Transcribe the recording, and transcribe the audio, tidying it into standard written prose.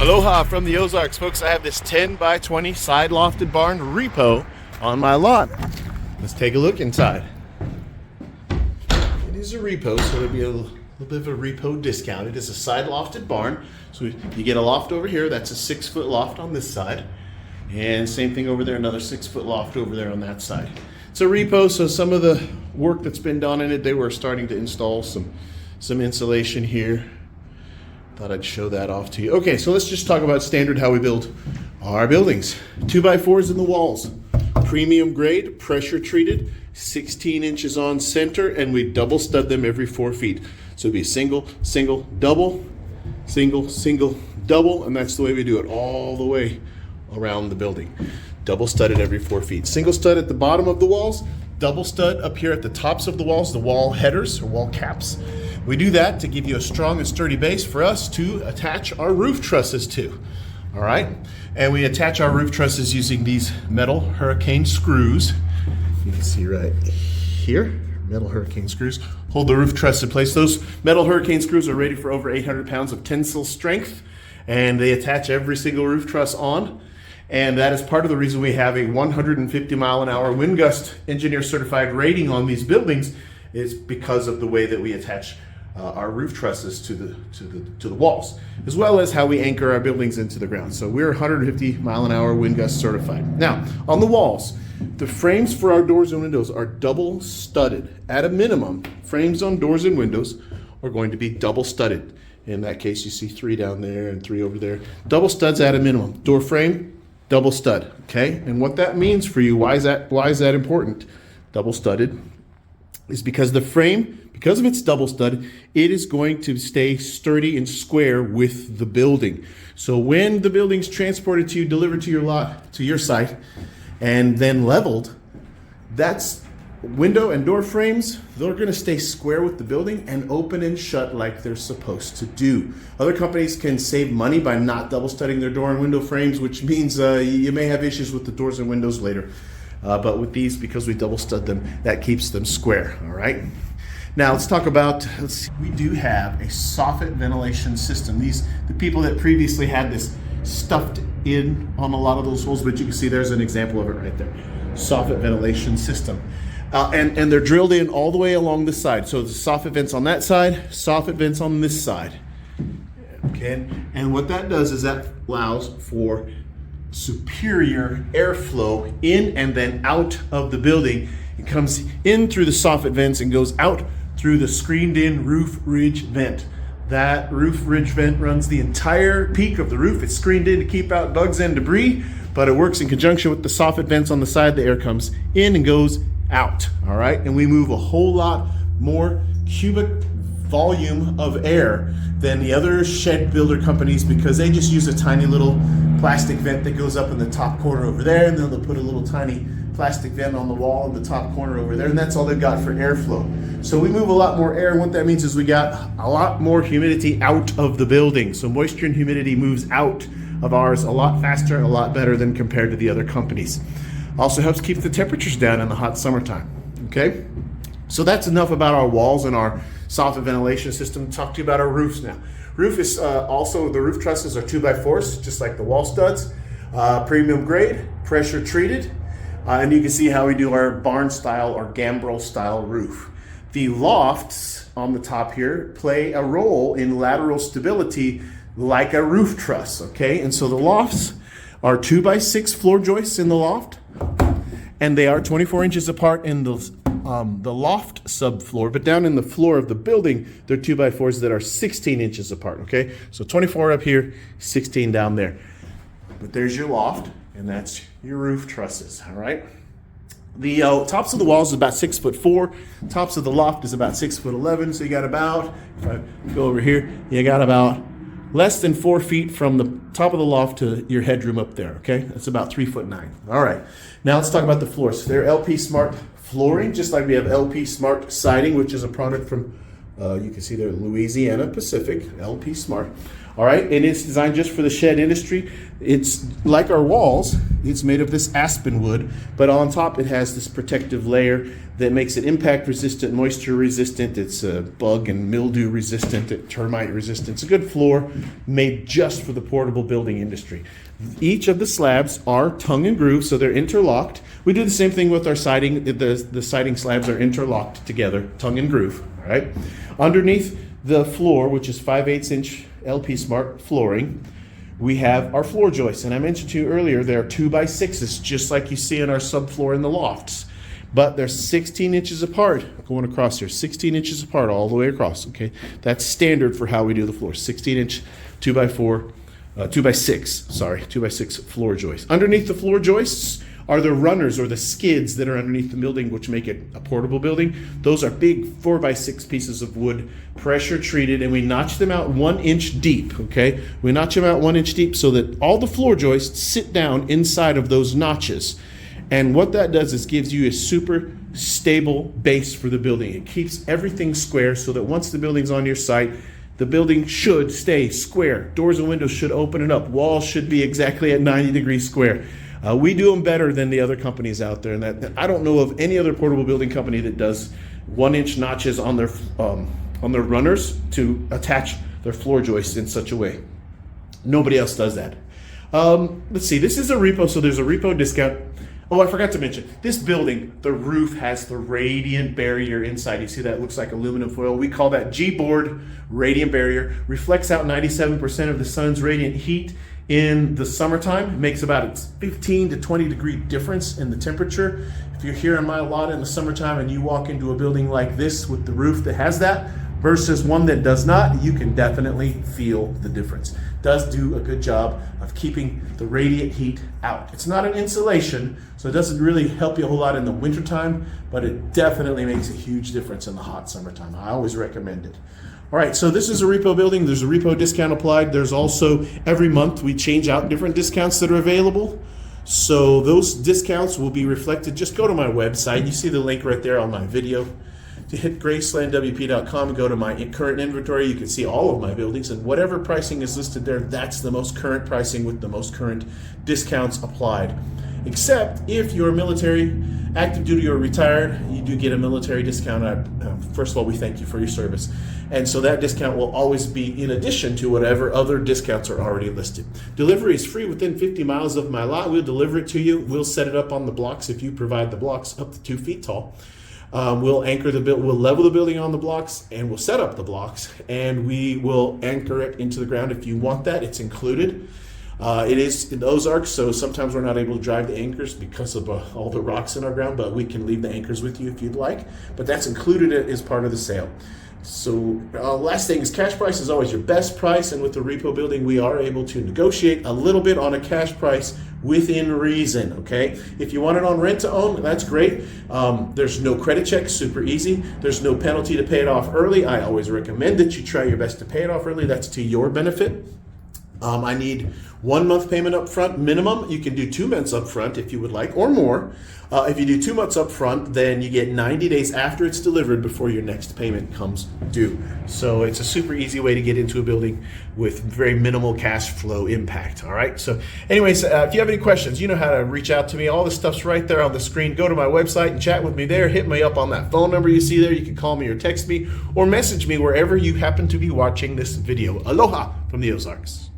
Aloha from the Ozarks, folks. I have this 10 by 20 side lofted barn repo on my lot. Let's take a look inside. It is a repo, so there'll be a little bit of a repo discount. It is a side lofted barn. So you get a loft over here. That's a 6-foot loft on this side. And same thing over there, another 6-foot loft over there on that side. It's a repo, so some of the work that's been done in it, they were starting to install some insulation here. Thought I'd show that off to you. Okay, so let's just talk about standard how we build our buildings. 2x4s in the walls, premium grade, pressure treated, 16 inches on center, and we double stud them every 4 feet. So it'd be single, single, double, single, single, double, and that's the way we do it all the way around the building. Double studded every 4 feet. Single stud at the bottom of the walls, double stud up here at the tops of the walls, the wall headers or wall caps. We do that to give you a strong and sturdy base for us to attach our roof trusses to. All right, and we attach our roof trusses using these metal hurricane screws. You can see right here, metal hurricane screws hold the roof truss in place. Those metal hurricane screws are rated for over 800 pounds of tensile strength, and they attach every single roof truss on. And that is part of the reason we have a 150 mile an hour wind gust engineer certified rating on these buildings, is because of the way that we attach our roof trusses to the walls, as well as how we anchor our buildings into the ground. So we're 150 mile an hour wind gust certified. Now, on the walls, the frames for our doors and windows are double studded. At a minimum, frames on doors and windows are going to be double studded. In that case, you see 3 down there and 3 over there. Double studs at a minimum. Door frame, double stud, okay? And what that means for you, why is that important? Double studded is because the frame, because of its double stud, it is going to stay sturdy and square with the building. So when the building's transported to you, delivered to your lot, to your site, and then leveled, that's window and door frames, they're gonna stay square with the building and open and shut like they're supposed to do. Other companies can save money by not double studding their door and window frames, which means you may have issues with the doors and windows later. But with these, because we double stud them, that keeps them square, all right? Now let's talk about, we do have a soffit ventilation system. The people that previously had this stuffed in on a lot of those holes, but you can see there's an example of it right there. Soffit ventilation system. And they're drilled in all the way along the side. So the soffit vents on that side, soffit vents on this side. Okay, and what that does is that allows for superior airflow in and then out of the building. It comes in through the soffit vents and goes out through the screened in roof ridge vent. That roof ridge vent runs the entire peak of the roof. It's screened in to keep out bugs and debris, but it works in conjunction with the soffit vents on the side. The air comes in and goes out, all right? And we move a whole lot more cubic volume of air than the other shed builder companies, because they just use a tiny little plastic vent that goes up in the top corner over there, and then they'll put a little tiny plastic vent on the wall in the top corner over there, and that's all they've got for airflow. So we move a lot more air, and what that means is we got a lot more humidity out of the building. So moisture and humidity moves out of ours a lot faster and a lot better than compared to the other companies. Also helps keep the temperatures down in the hot summertime, okay? So that's enough about our walls and our soffit ventilation system. Talk to you about our roofs now. Roof is also, the roof trusses are 2x4s, just like the wall studs. Premium grade, pressure treated. And you can see how we do our barn style or gambrel style roof. The lofts on the top here play a role in lateral stability like a roof truss, okay? And so the lofts are 2x6 floor joists in the loft, and they are 24 inches apart in the loft subfloor, but down in the floor of the building, they're 2x4s that are 16 inches apart, okay? So 24 up here, 16 down there. But there's your loft, and that's your roof trusses, all right? The tops of the walls is about 6'4". Tops of the loft is about 6'11". So you got about, if I go over here, you got about less than 4 feet from the top of the loft to your headroom up there, okay? That's about 3'9". All right, now let's talk about the floors. They're LP Smart flooring, just like we have LP Smart siding, which is a product from You can see there, Louisiana Pacific, LP Smart. All right, and it's designed just for the shed industry. It's like our walls, it's made of this aspen wood, but on top it has this protective layer that makes it impact resistant, moisture resistant, it's bug and mildew resistant, termite resistant. It's a good floor made just for the portable building industry. Each of the slabs are tongue and groove, so they're interlocked. We do the same thing with our siding. The siding slabs are interlocked together, tongue and groove, all right? Underneath the floor, which is 5/8 inch LP Smart flooring, we have our floor joists. And I mentioned to you earlier, they're 2x6s, just like you see in our subfloor in the lofts. But they're 16 inches apart, going across here, 16 inches apart all the way across, okay? That's standard for how we do the floor, 16 inch, 2x6 floor joists. Underneath the floor joists are the runners or the skids that are underneath the building, which make it a portable building. Those are big 4x6 pieces of wood, pressure treated, and we notch them out 1 inch deep, okay? We notch them out 1 inch deep so that all the floor joists sit down inside of those notches. And what that does is gives you a super stable base for the building. It keeps everything square so that once the building's on your site, the building should stay square. Doors and windows should open it up. Walls should be exactly at 90 degrees square. We do them better than the other companies out there, and that I don't know of any other portable building company that does 1 inch notches on their runners to attach their floor joists in such a way. Nobody else does that. Let's see, this is a REPO, so there's a REPO discount. Oh, I forgot to mention, this building, the roof has the radiant barrier inside. You see that? It looks like aluminum foil. We call that G-board radiant barrier. Reflects out 97% of the sun's radiant heat in the summertime. It makes about a 15 to 20 degree difference in the temperature. If you're here in my lot in the summertime and you walk into a building like this with the roof that has that versus one that does not, you can definitely feel the difference. Does do a good job of keeping the radiant heat out. It's not an insulation, so it doesn't really help you a whole lot in the wintertime, but it definitely makes a huge difference in the hot summertime. I always recommend it. All right, so this is a REPO building. There's a REPO discount applied. There's also, every month we change out different discounts that are available. So those discounts will be reflected. Just go to my website. You see the link right there on my video. To hit gracelandwp.com and go to my current inventory, you can see all of my buildings, and whatever pricing is listed there, that's the most current pricing with the most current discounts applied. Except if you're military, active duty, or retired, you do get a military discount. First of all, we thank you for your service. And so that discount will always be in addition to whatever other discounts are already listed. Delivery is free within 50 miles of my lot. We'll deliver it to you. We'll set it up on the blocks if you provide the blocks up to 2 feet tall. We'll anchor the building, we'll level the building on the blocks, and we'll set up the blocks, and we will anchor it into the ground. If you want that, it's included. It is in the Ozarks, so sometimes we're not able to drive the anchors because of all the rocks in our ground, but we can leave the anchors with you if you'd like. But that's included as part of the sale. So last thing is, cash price is always your best price, and with the REPO building, we are able to negotiate a little bit on a cash price within reason, okay? If you want it on rent to own, that's great. There's no credit check, super easy. There's no penalty to pay it off early. I always recommend that you try your best to pay it off early. That's to your benefit. I need 1 month payment up front minimum. You can do 2 months up front if you would like, or more. If you do 2 months up front, then you get 90 days after it's delivered before your next payment comes due. So it's a super easy way to get into a building with very minimal cash flow impact. All right. So anyways, if you have any questions, you know how to reach out to me. All this stuff's right there on the screen. Go to my website and chat with me there. Hit me up on that phone number you see there. You can call me or text me or message me wherever you happen to be watching this video. Aloha from the Ozarks.